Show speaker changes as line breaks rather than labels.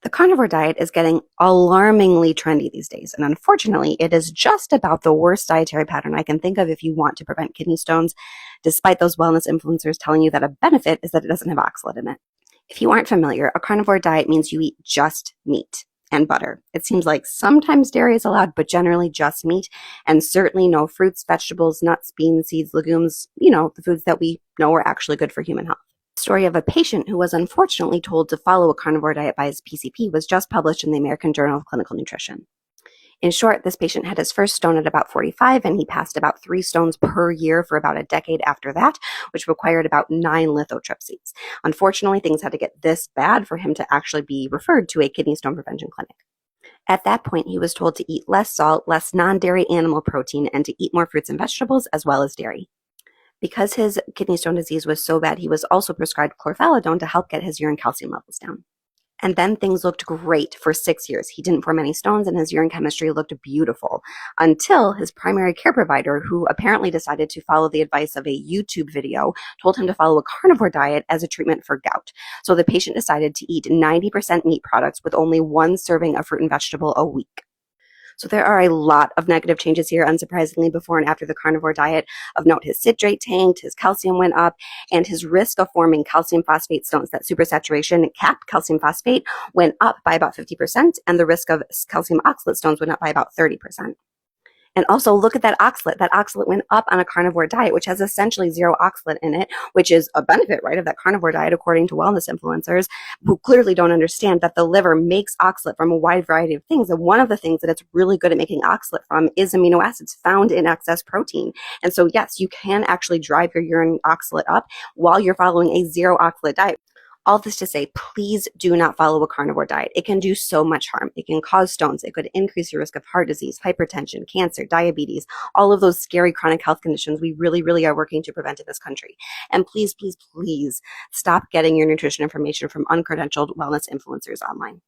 The carnivore diet is getting alarmingly trendy these days, and unfortunately, it is just about the worst dietary pattern I can think of if you want to prevent kidney stones, despite those wellness influencers telling you that a benefit is that it doesn't have oxalate in it. If you aren't familiar, a carnivore diet means you eat just meat and butter. It seems like sometimes dairy is allowed, but generally just meat, and certainly no fruits, vegetables, nuts, beans, seeds, legumes, the foods that we know are actually good for human health. Story of a patient who was unfortunately told to follow a carnivore diet by his PCP was just published in the American Journal of Clinical Nutrition. In short, this patient had his first stone at about 45, and he passed about 3 stones per year for about a decade after that, which required about 9 lithotripsies. Unfortunately, things had to get this bad for him to actually be referred to a kidney stone prevention clinic. At that point, he was told to eat less salt, less non-dairy animal protein, and to eat more fruits and vegetables as well as dairy. Because his kidney stone disease was so bad, he was also prescribed chlorphalidone to help get his urine calcium levels down. And then things looked great for 6 years. He didn't form any stones and his urine chemistry looked beautiful until his primary care provider, who apparently decided to follow the advice of a YouTube video, told him to follow a carnivore diet as a treatment for gout. So the patient decided to eat 90% meat products with only 1 serving of fruit and vegetable a week. So there are a lot of negative changes here, unsurprisingly, before and after the carnivore diet. Of note, his citrate tanked, his calcium went up, and his risk of forming calcium phosphate stones, that supersaturation capped calcium phosphate, went up by about 50%, and the risk of calcium oxalate stones went up by about 30%. And also look at that oxalate. That oxalate went up on a carnivore diet, which has essentially 0 oxalate in it, which is a benefit, right, of that carnivore diet, according to wellness influencers who clearly don't understand that the liver makes oxalate from a wide variety of things. And one of the things that it's really good at making oxalate from is amino acids found in excess protein. And so, yes, you can actually drive your urine oxalate up while you're following a 0 oxalate diet. All this to say, please do not follow a carnivore diet. It can do so much harm. It can cause stones. It could increase your risk of heart disease, hypertension, cancer, diabetes, all of those scary chronic health conditions we really, really are working to prevent in this country. And please, please, please stop getting your nutrition information from uncredentialed wellness influencers online.